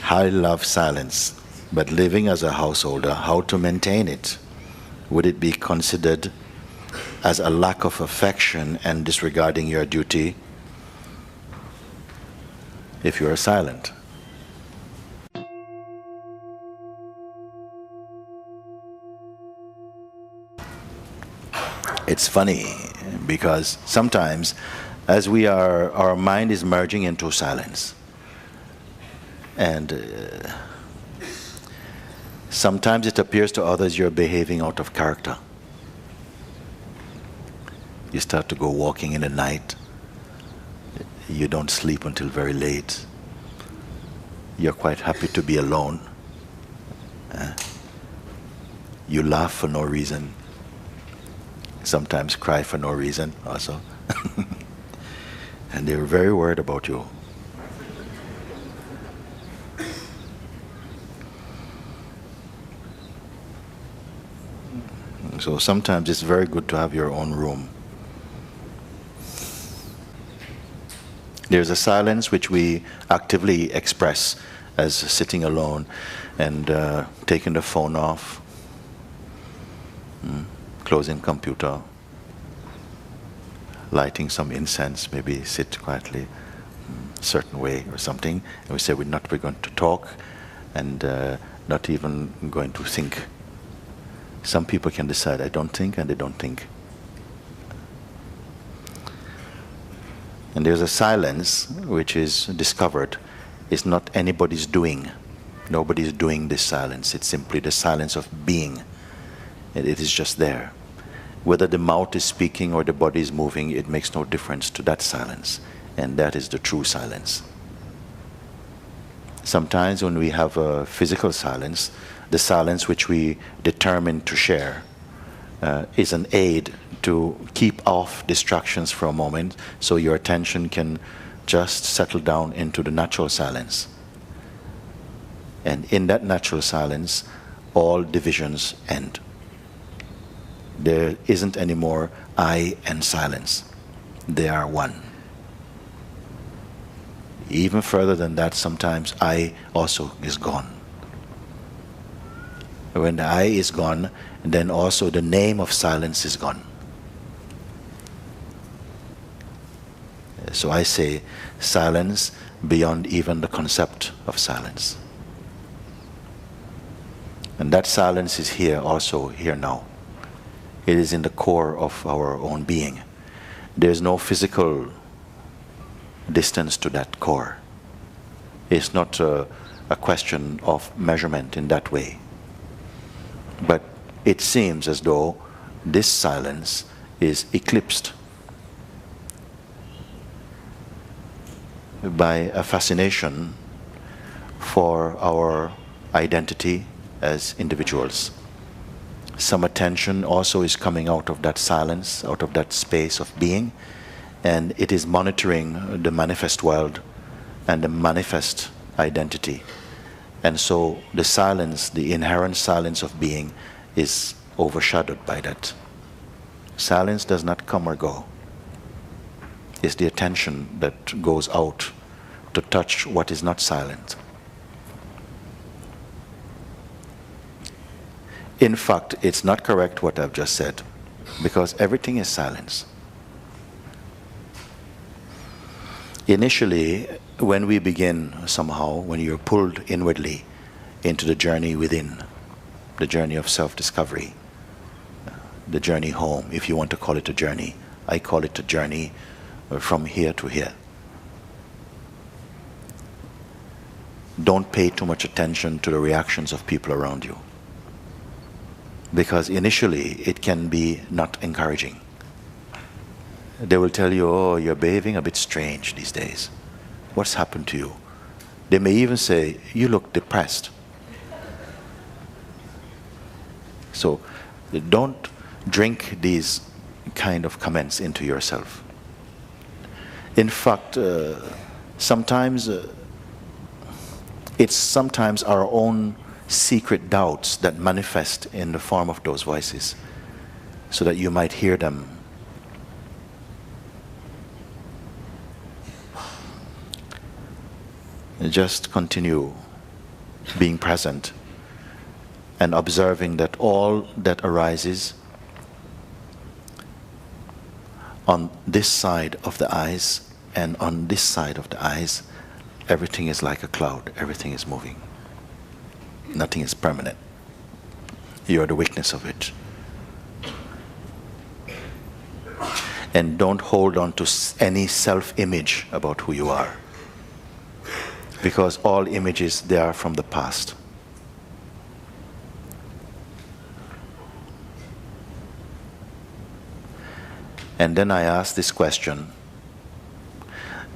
I love silence, but living as a householder, how to maintain it? Would it be considered as a lack of affection and disregarding your duty if you are silent? It's funny because sometimes as our mind is merging into silence. And sometimes it appears to others you're behaving out of character. You start to go walking in the night. You don't sleep until very late. You're quite happy to be alone. You laugh for no reason. Sometimes cry for no reason also. And they're very worried about you. So sometimes it's very good to have your own room. There's a silence which we actively express as sitting alone and taking the phone off, closing computer, lighting some incense, maybe sit quietly a certain way or something. And we say we're going to talk and not even going to think. Some people can decide, I don't think, and they don't think. And there's a silence which is discovered. It's not anybody's doing. Nobody's doing this silence. It's simply the silence of being. It is just there. Whether the mouth is speaking or the body is moving, it makes no difference to that silence. And that is the true silence. Sometimes when we have a physical silence, the silence which we determine to share is an aid to keep off distractions for a moment so your attention can just settle down into the natural silence. And in that natural silence, all divisions end. There isn't any more I and silence. They are one. Even further than that, sometimes I also is gone. When the I is gone, then also the name of silence is gone. So I say silence beyond even the concept of silence. And that silence is here also, here now. It is in the core of our own being. There's no physical distance to that core. It's not a question of measurement in that way. But it seems as though this silence is eclipsed by a fascination for our identity as individuals. Some attention also is coming out of that silence, out of that space of being, and it is monitoring the manifest world and the manifest identity. And so the silence, the inherent silence of being, is overshadowed by that. Silence does not come or go. It's the attention that goes out to touch what is not silent. In fact, it's not correct what I've just said, because everything is silence. Initially, when we begin somehow, when you're pulled inwardly into the journey within, the journey of self-discovery, the journey home, if you want to call it a journey. I call it a journey from here to here. Don't pay too much attention to the reactions of people around you, because initially it can be not encouraging. They will tell you, oh, you're behaving a bit strange these days. What's happened to you? They may even say, you look depressed. So don't drink these kind of comments into yourself. In fact, sometimes it's sometimes our own secret doubts that manifest in the form of those voices, so that you might hear them. Just continue being present and observing that all that arises on this side of the eyes and on this side of the eyes, everything is like a cloud, everything is moving. Nothing is permanent. You are the witness of it. And don't hold on to any self-image about who you are. Because all images, they are from the past. And then I ask this question,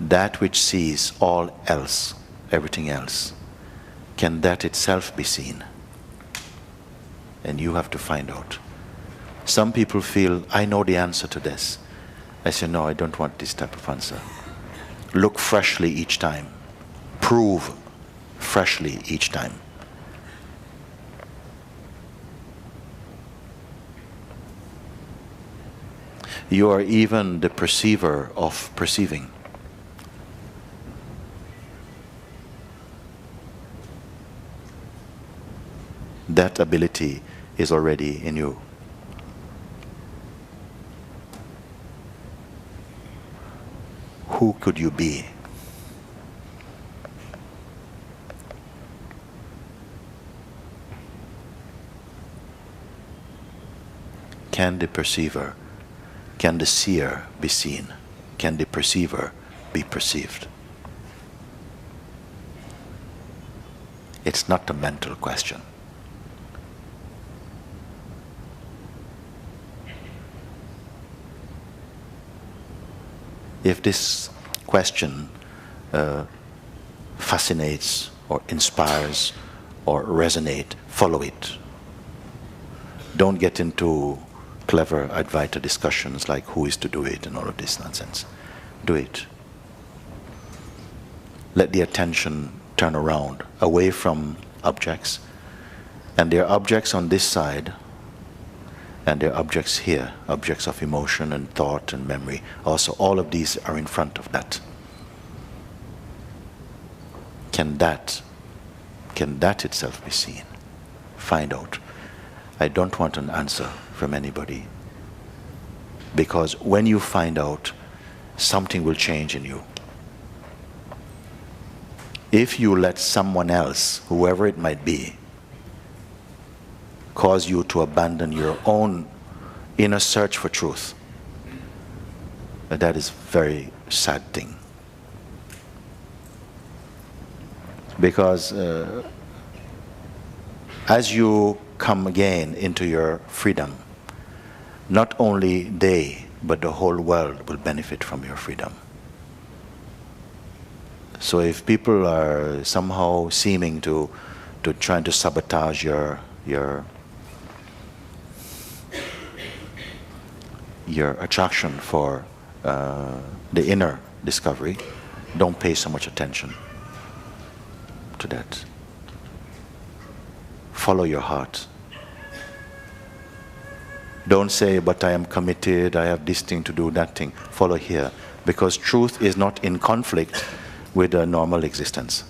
that which sees all else, everything else, can that itself be seen? And you have to find out. Some people feel, I know the answer to this. I say, no, I don't want this type of answer. Look freshly each time. Prove freshly each time. You are even the perceiver of perceiving. That ability is already in you. Who could you be? Can the perceiver, can the seer be seen? Can the perceiver be perceived? It's not a mental question. If this question fascinates or inspires or resonates, follow it. Don't get into clever Advaita discussions like who is to do it and all of this nonsense. Do it. Let the attention turn around, away from objects. And there are objects on this side, and there are objects here, objects of emotion and thought and memory. Also, all of these are in front of that. Can that itself be seen? Find out. I don't want an answer from anybody. Because when you find out, something will change in you. If you let someone else, whoever it might be, cause you to abandon your own inner search for truth, that is a very sad thing. Because as you come again into your freedom, not only they, but the whole world will benefit from your freedom. So if people are somehow seeming to trying to sabotage your attraction for the inner discovery, don't pay so much attention to that. Follow your heart. Don't say, but I am committed, I have this thing to do, that thing. Follow here. Because truth is not in conflict with a normal existence.